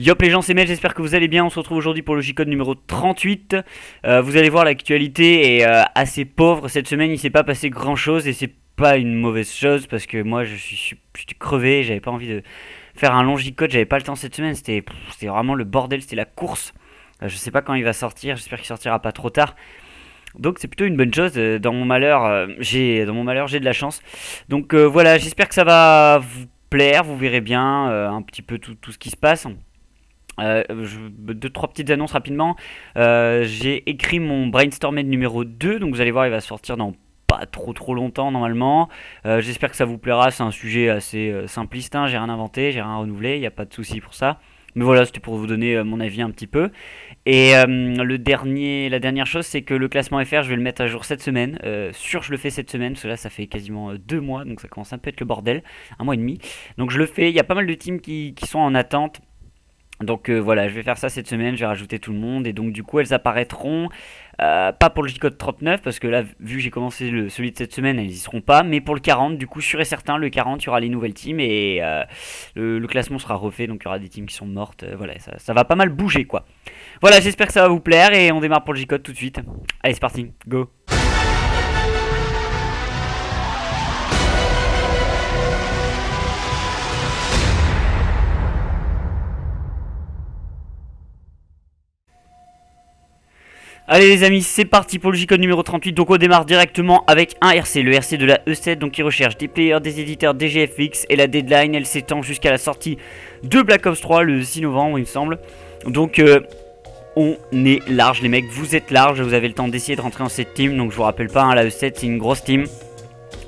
Yop les gens, c'est Mel, j'espère que vous allez bien. On se retrouve aujourd'hui pour le J-Code numéro 38. Vous allez voir, l'actualité est assez pauvre. Cette semaine, il s'est pas passé grand chose et c'est pas une mauvaise chose parce que moi je suis crevé. J'avais pas envie de faire un long J-Code, j'avais pas le temps cette semaine. C'était vraiment le bordel, c'était la course. Je sais pas quand il va sortir, j'espère qu'il sortira pas trop tard. Donc c'est plutôt une bonne chose. Dans mon malheur, j'ai de la chance. Donc voilà, j'espère que ça va vous plaire. Vous verrez bien un petit peu tout ce qui se passe. Deux, trois petites annonces rapidement. J'ai écrit mon Brainstormed numéro 2, donc vous allez voir, il va sortir dans pas trop longtemps normalement. J'espère que ça vous plaira, c'est un sujet assez simpliste, hein. J'ai rien inventé, j'ai rien renouvelé, il n'y a pas de souci pour ça. Mais voilà, c'était pour vous donner mon avis un petit peu. Et la dernière chose, c'est que le classement FR, je vais le mettre à jour cette semaine. Je le fais cette semaine, parce que là, ça fait quasiment 2 mois, donc ça commence un peu à être le bordel. 1 mois et demi. Donc je le fais, il y a pas mal de teams qui sont en attente. Donc voilà, je vais faire ça cette semaine, je vais rajouter tout le monde et donc du coup elles apparaîtront pas pour le J-Code 39 parce que là vu que j'ai commencé celui de cette semaine elles y seront pas, mais pour le 40 du coup sûr et certain le 40 il y aura les nouvelles teams et le classement sera refait donc il y aura des teams qui sont mortes, voilà ça va pas mal bouger quoi. Voilà, j'espère que ça va vous plaire et on démarre pour le J-Code tout de suite. Allez c'est parti, go. Allez les amis, c'est parti pour le J-Code numéro 38. Donc on démarre directement avec un RC, le RC de la E7, donc qui recherche des players, des éditeurs, des GFX. Et la deadline elle s'étend jusqu'à la sortie de Black Ops 3 le 6 novembre il me semble. Donc on est large les mecs, vous êtes large, vous avez le temps d'essayer de rentrer dans cette team. Donc je vous rappelle pas, hein, la E7 c'est une grosse team,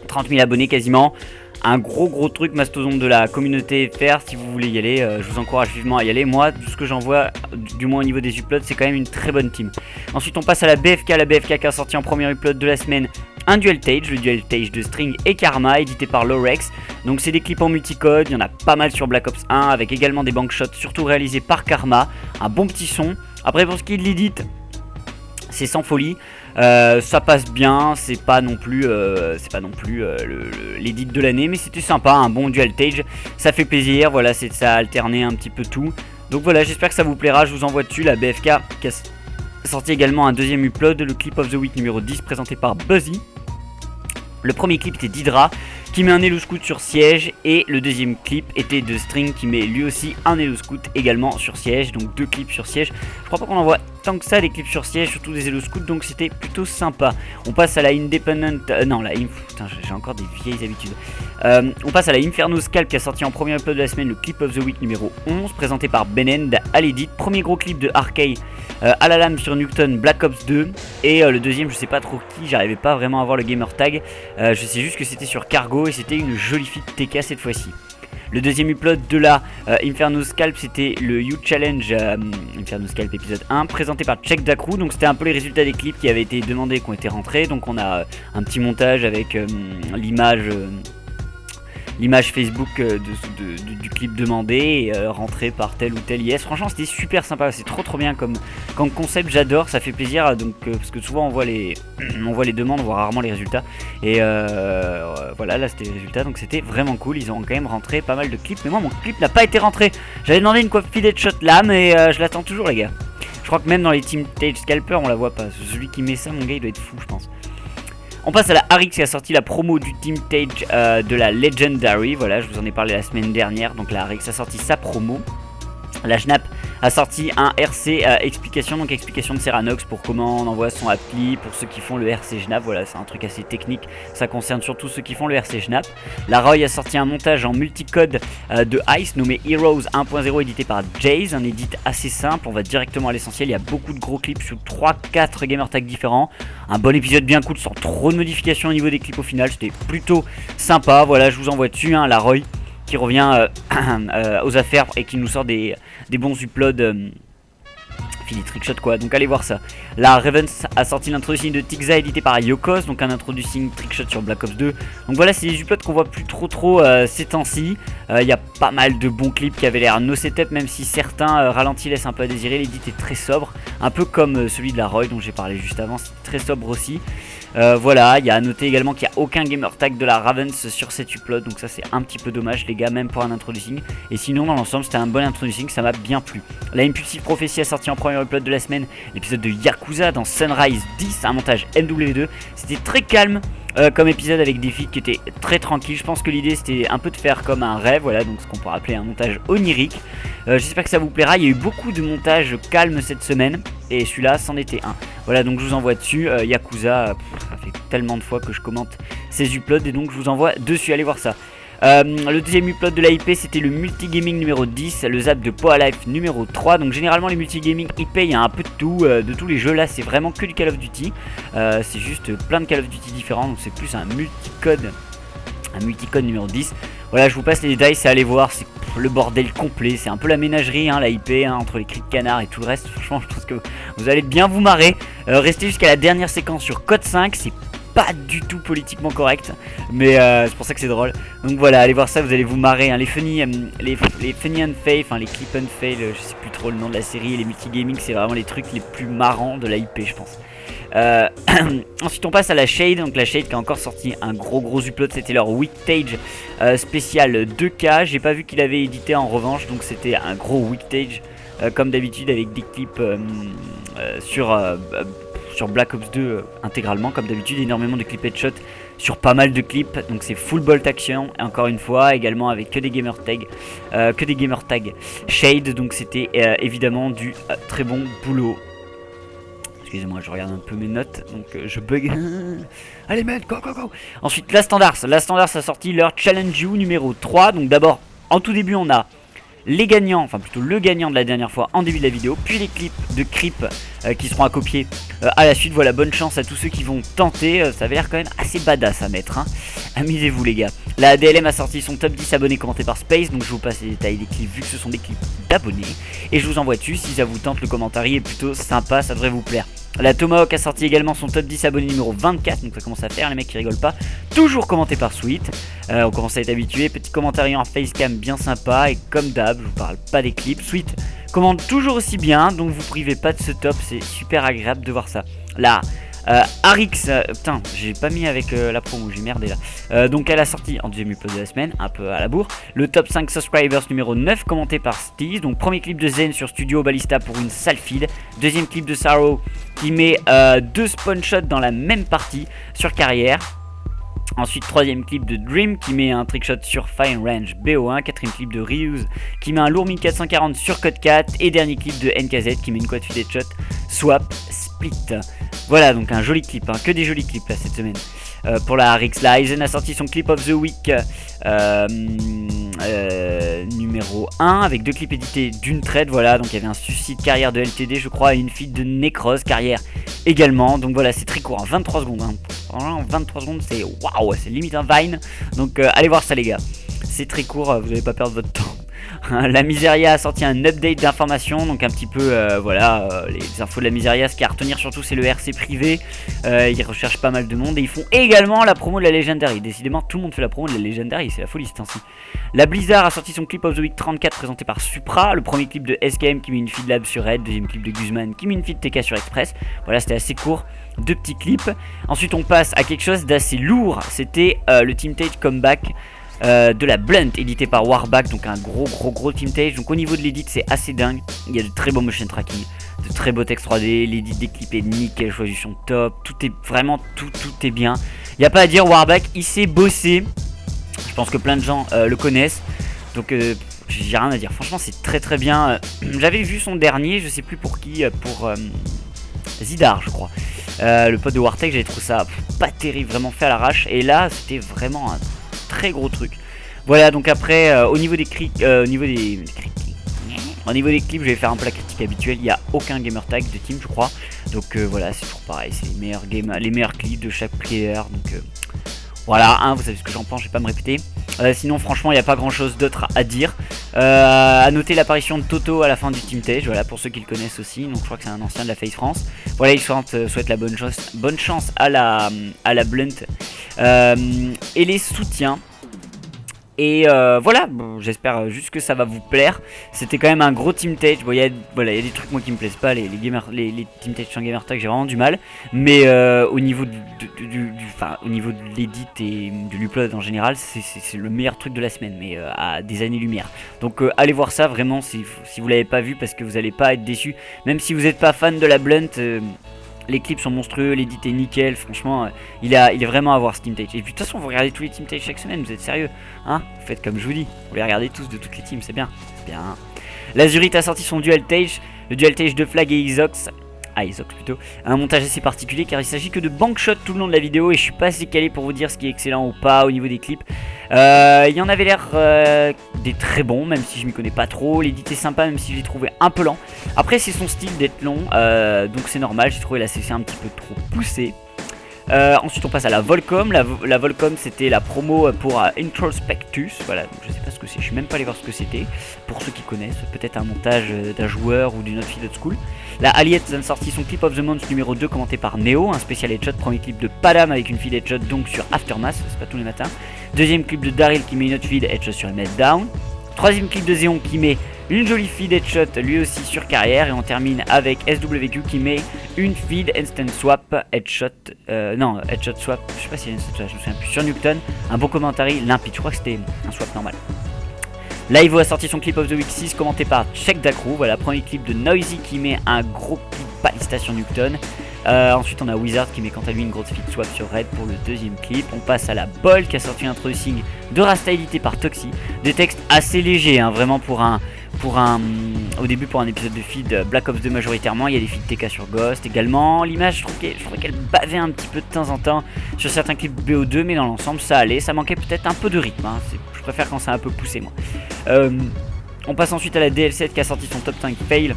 30 000 abonnés quasiment. Un gros truc mastodonte de la communauté FR. Si vous voulez y aller, je vous encourage vivement à y aller. Moi, tout ce que j'en vois, du moins au niveau des uploads, c'est quand même une très bonne team. Ensuite on passe à la BFK qui a sorti en premier upload de la semaine un Dual Tage, le Dual Tage de String et Karma, édité par Lorex. Donc c'est des clips en multicode, il y en a pas mal sur Black Ops 1, avec également des bankshots, surtout réalisés par Karma. Un bon petit son. Après pour ce qui est de l'edit, c'est sans folie. Ça passe bien, c'est pas non plus l'edit de l'année, mais c'était sympa, un bon Dual Tage, ça fait plaisir, voilà, ça a alterné un petit peu tout. Donc voilà, j'espère que ça vous plaira, je vous envoie dessus la BFK qui a sorti également un deuxième upload, le clip of the week numéro 10 présenté par Buzzy. Le premier clip était d'Hydra qui met un Hello Scout sur siège et le deuxième clip était de String qui met lui aussi un Hello Scout également sur siège, donc 2 clips sur siège. Je crois pas qu'on en voit tant que ça des clips sur siège, surtout des Hello Scouts, donc c'était plutôt sympa. On passe à la Independent, putain j'ai encore des vieilles habitudes. On passe à la Inferno Scalp qui a sorti en premier upload de la semaine le clip of the week numéro 11 présenté par Benend à l'édit. Premier gros clip de Arkay à la lame sur Newton Black Ops 2 et le deuxième je sais pas trop qui, j'arrivais pas vraiment à voir le gamer tag, je sais juste que c'était sur Cargo et c'était une jolie fit TK cette fois-ci. Le deuxième upload de la Inferno Scalp c'était le You Challenge Inferno Scalp épisode 1 présenté par Check Dacrou. Donc c'était un peu les résultats des clips qui avaient été demandés et qui ont été rentrés. Donc on a un petit montage avec l'image Facebook du clip demandé et rentré par tel ou tel IS. Franchement c'était super sympa, c'est trop bien comme concept, j'adore, ça fait plaisir donc parce que souvent on voit les demandes, on voit rarement les résultats et voilà là c'était les résultats, donc c'était vraiment cool. Ils ont quand même rentré pas mal de clips, mais moi mon clip n'a pas été rentré. J'avais demandé une coiffe de shot là, mais je l'attends toujours les gars. Je crois que même dans les Team Tage Scalper on la voit pas, celui qui met ça mon gars il doit être fou je pense. On passe à la Arix qui a sorti la promo du Team Tage de la Legendary. Voilà, je vous en ai parlé la semaine dernière. Donc la Arix a sorti sa promo. La Schnapp a sorti un RC explication, donc explication de Seranox pour comment on envoie son appli pour ceux qui font le RC Schnapp. Voilà, c'est un truc assez technique, ça concerne surtout ceux qui font le RC Schnapp. La Roy a sorti un montage en multicode de Ice nommé Heroes 1.0 édité par Jaze, un edit assez simple, on va directement à l'essentiel. Il y a beaucoup de gros clips sur 3-4 gamer tags différents. Un bon épisode bien cool sans trop de modifications au niveau des clips au final, c'était plutôt sympa. Voilà, je vous envoie dessus, hein, la Roy qui revient aux affaires et qui nous sort des bons uploads puis des trickshots quoi, donc allez voir ça. Là Ravens a sorti l'introducing de Tixa édité par Yokos, donc un introducing trickshot sur Black Ops 2. Donc voilà, c'est des uploads qu'on voit plus trop ces temps-ci. Il y a pas mal de bons clips qui avaient l'air no setup, même si certains ralentis laissent un peu à désirer. L'édit est très sobre, un peu comme celui de la Roy dont j'ai parlé juste avant, c'est très sobre aussi. Voilà, il y a à noter également qu'il n'y a aucun gamer tag de la Ravens sur cette upload, donc ça c'est un petit peu dommage les gars, même pour un introducing. Et sinon dans l'ensemble c'était un bon introducing, ça m'a bien plu. La Impulsive Prophecy a sorti en premier upload de la semaine l'épisode de Yakuza dans Sunrise 10, un montage MW2. C'était très calme comme épisode avec des feats qui étaient très tranquilles. Je pense que l'idée c'était un peu de faire comme un rêve, voilà, donc ce qu'on pourrait appeler un montage onirique. J'espère que ça vous plaira, il y a eu beaucoup de montages calmes cette semaine et celui-là c'en était un. Voilà, donc je vous envoie dessus, Yakuza, ça fait tellement de fois que je commente ces uploads et donc je vous envoie dessus, allez voir ça. Le deuxième upload de la IP c'était le multigaming numéro 10, le zap de Poa Life numéro 3. Donc généralement les multigaming IP il y a un peu de tout, de tous les jeux. Là c'est vraiment que du Call of Duty, c'est juste plein de Call of Duty différents, donc c'est plus un multicode numéro 10. Voilà, je vous passe les détails, c'est aller voir, c'est le bordel complet, c'est un peu la ménagerie hein, la IP hein, entre les cris de canard et tout le reste. Franchement je pense que vous allez bien vous marrer. Restez jusqu'à la dernière séquence sur Code 5, c'est pas du tout politiquement correct, mais c'est pour ça que c'est drôle. Donc voilà, allez voir ça, vous allez vous marrer hein. Les funny and fail, enfin les clip and fail, je sais plus trop le nom de la série, les multigaming c'est vraiment les trucs les plus marrants de la IP je pense. Ensuite on passe à la Shade, donc la Shade qui a encore sorti un gros upload, c'était leur Weektage spécial 2K. J'ai pas vu qu'il avait édité en revanche, donc c'était un gros Weektage comme d'habitude avec des clips sur Black Ops 2 intégralement comme d'habitude, énormément de clips headshot sur pas mal de clips, donc c'est full bolt action encore une fois, également avec que des gamer tags Shade, donc c'était évidemment du très bon boulot. Excusez-moi, je regarde un peu mes notes, donc je bug. Allez mec, go. Ensuite la Standards a sorti leur Challenge You numéro 3, donc d'abord en tout début on a les gagnants, enfin plutôt le gagnant de la dernière fois en début de la vidéo, puis les clips de creep qui seront à copier à la suite. Voilà, bonne chance à tous ceux qui vont tenter, ça avait l'air quand même assez badass à mettre hein. Amusez-vous les gars. La DLM a sorti son top 10 abonnés commenté par Space, donc je vous passe les détails des clips vu que ce sont des clips d'abonnés et je vous envoie dessus. Si ça vous tente, le commentaire est plutôt sympa, ça devrait vous plaire. La Tomahawk a sorti également son top 10 abonnés numéro 24, donc ça commence à faire, les mecs qui rigolent pas. Toujours commenté par Sweet, on commence à être habitué. Petit commentaire en facecam bien sympa, et comme d'hab, je vous parle pas des clips. Sweet commente toujours aussi bien, donc vous privez pas de ce top, c'est super agréable de voir ça. Là, Arix, putain, j'ai pas mis avec la promo, j'ai merdé là. Donc elle a sorti en deuxième upload de la semaine, un peu à la bourre, le top 5 subscribers numéro 9 commenté par Steez. Donc premier clip de Zen sur Studio Ballista pour une sale feed. Deuxième clip de Sarrow qui met 2 spawn shots dans la même partie sur carrière. Ensuite troisième clip de Dream qui met un trickshot sur Fine Range BO1. Quatrième clip de Reuse qui met un lourd 1440 sur Code 4. Et dernier clip de NKZ qui met une quad feed headshot Swap Split. Voilà donc un joli clip, hein, que des jolis clips là cette semaine. Pour la Rix, la Aizen a sorti son clip of the week numéro 1 avec 2 clips édités d'une traite. Voilà, donc il y avait un suicide carrière de LTD je crois et une feed de Necros carrière également. Donc voilà, c'est très court, hein, 23 secondes hein. En 23 secondes c'est waouh, c'est limite un Vine. Donc allez voir ça les gars, c'est très court, vous n'allez pas perdre votre temps. La Miseria a sorti un update d'informations, donc un petit peu voilà, les infos de la Miseria. Ce qu'il y a à retenir surtout c'est le RC privé, ils recherchent pas mal de monde et ils font également la promo de la Legendary. Décidément tout le monde fait la promo de la Legendary, c'est la folie ce temps-ci. La Blizzard a sorti son clip of the week 34 présenté par Supra. Le premier clip de SKM qui met une feed lab sur Red, deuxième clip de Guzman qui met une feed TK sur Express. Voilà, c'était assez court, 2 petits clips. Ensuite on passe à quelque chose d'assez lourd, c'était le Team Tage Comeback de la Blunt édité par Warback, donc un gros Team Tage. Donc au niveau de l'édit c'est assez dingue, il y a de très beaux motion tracking, de très beaux textes 3D, l'édit des clips est nickel, choisissons top, tout est vraiment tout est bien, il n'y a pas à dire. Warback il s'est bossé, je pense que plein de gens le connaissent, donc j'ai rien à dire, franchement c'est très bien. J'avais vu son dernier, je sais plus pour qui, pour Zidar je crois, le pote de Wartech, j'avais trouvé ça pas terrible, vraiment fait à l'arrache, et là c'était vraiment un très gros truc. Voilà, donc après au niveau des clips, je vais faire un peu la critique habituelle. Il n'y a aucun gamer tag de team je crois, donc voilà, c'est toujours pareil, c'est les meilleurs clips de chaque player, donc voilà, hein, vous savez ce que j'en pense, je vais pas me répéter. Sinon franchement il n'y a pas grand chose d'autre à dire. À noter l'apparition de Toto à la fin du Team Tage, voilà, pour ceux qui le connaissent aussi. Donc je crois que c'est un ancien de la FaZe France. Voilà, il souhaite la bonne chance à la Blunt et les soutiens. Et voilà, bon, j'espère juste que ça va vous plaire. C'était quand même un gros Team Tage. Bon, il y a des trucs moi qui me plaisent pas, les Team Tage sur Gamertag, j'ai vraiment du mal. Mais au niveau au niveau de l'edit et de l'upload en général, c'est le meilleur truc de la semaine, mais à des années-lumière. Donc allez voir ça vraiment si vous l'avez pas vu, parce que vous allez pas être déçus. Même si vous n'êtes pas fan de la Blunt, les clips sont monstrueux, l'edit est nickel, franchement, il est vraiment à voir ce Team Tage. Et puis de toute façon, vous regardez tous les Team Tage chaque semaine, vous êtes sérieux, hein? Vous faites comme je vous dis, vous les regardez tous de toutes les teams, c'est bien, c'est bien. Lazurite a sorti son Dual Tage, le Dual Tage de Flag et Isox. Isox plutôt, un montage assez particulier car il s'agit que de bankshot tout le long de la vidéo et je suis pas assez calé pour vous dire ce qui est excellent ou pas au niveau des clips. Il y en avait l'air des très bons, même si je m'y connais pas trop. L'édit est sympa, même si je l'ai trouvé un peu lent. Après c'est son style d'être long, donc c'est normal, j'ai trouvé la CC un petit peu trop poussée. Ensuite on passe à la Volcom. La Volcom c'était la promo pour Introspectus. Voilà, donc je sais pas ce que c'est, je suis même pas allé voir ce que c'était. Pour ceux qui connaissent, peut-être un montage d'un joueur ou d'une autre fille de school. La Aliette a sorti son Clip of the Month numéro 2 commenté par Neo, un spécial headshot, premier clip de Padam avec une feed headshot donc sur Aftermath, c'est pas tous les matins. Deuxième clip de Daryl qui met une autre feed headshot sur Meltdown. Troisième clip de Zéon qui met une jolie feed headshot lui aussi sur Carrière. Et on termine avec SWQ qui met une feed instant swap headshot, headshot swap, je sais pas si c'est instant swap, je me souviens plus, sur Nuketown. Un bon commentaire limpide, je crois que c'était un swap normal. Live a sorti son clip of the week 6 commenté par Check Dacrou. Voilà, premier clip de Noisy qui met un gros clip balista sur Nuketown. Ensuite on a Wizard qui met quant à lui une grosse feed swap sur Red pour le deuxième clip. On passe à la Bol qui a sorti un introducing de Rasta édité par Toxi. Des textes assez légers, hein, vraiment au début pour un épisode de feed Black Ops 2 majoritairement. Il y a des feeds TK sur Ghost également. L'image, je trouvais qu'elle bavait un petit peu de temps en temps sur certains clips BO2, mais dans l'ensemble ça allait. Ça manquait peut-être un peu de rythme, hein. Je préfère quand c'est un peu poussé moi. On passe ensuite à la DL7 qui a sorti son top 5 fail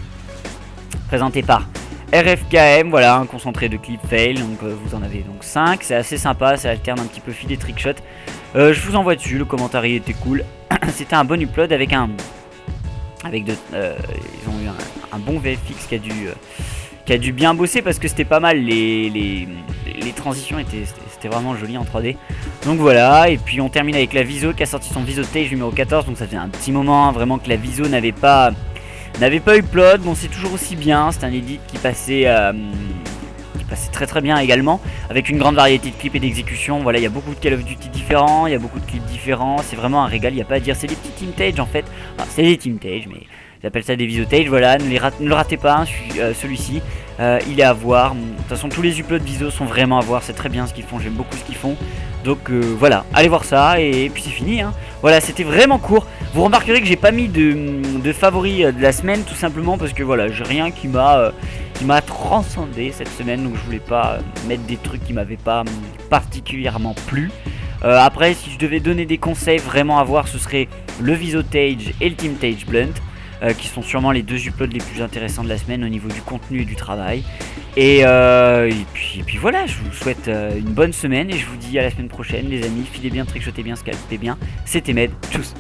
présenté par RFKM, voilà, un concentré de clips fail, donc vous en avez donc 5, c'est assez sympa, ça alterne un petit peu feed et trickshot. Je vous envoie dessus, le commentaire était cool. C'était un bon upload avec ils ont eu un bon VFX qui a dû bien bosser parce que c'était pas mal, les transitions c'était vraiment joli en 3D. Donc voilà, et puis on termine avec la Viso qui a sorti son Viso Tage numéro 14, donc ça faisait un petit moment hein, vraiment que la Viso n'avait pas upload. Bon, c'est toujours aussi bien, c'est un edit qui passait très très bien également, avec une grande variété de clips et d'exécutions. Voilà, il y a beaucoup de Call of Duty différents, il y a beaucoup de clips différents, c'est vraiment un régal, il n'y a pas à dire, c'est des petits Team Tage en fait, enfin, c'est des Team Tage, mais j'appelle ça des Viso Tage, voilà, ne le ratez pas, hein, celui-ci, il est à voir. De toute façon, tous les uploads Viso sont vraiment à voir, c'est très bien ce qu'ils font, j'aime beaucoup ce qu'ils font. Donc voilà, allez voir ça et puis c'est fini hein. Voilà, c'était vraiment court. Vous remarquerez que j'ai pas mis de favoris de la semaine, tout simplement parce que voilà, j'ai rien qui m'a transcendé cette semaine, donc je voulais pas mettre des trucs qui m'avaient pas particulièrement plu. Après, si je devais donner des conseils vraiment à voir, ce serait le Viso Tage et le Team Tage Blunt, qui sont sûrement les deux uploads les plus intéressants de la semaine au niveau du contenu et du travail. Et puis voilà, je vous souhaite une bonne semaine et je vous dis à la semaine prochaine les amis, filez bien, trickshotez bien, scalpez bien. C'était Med, tchuss.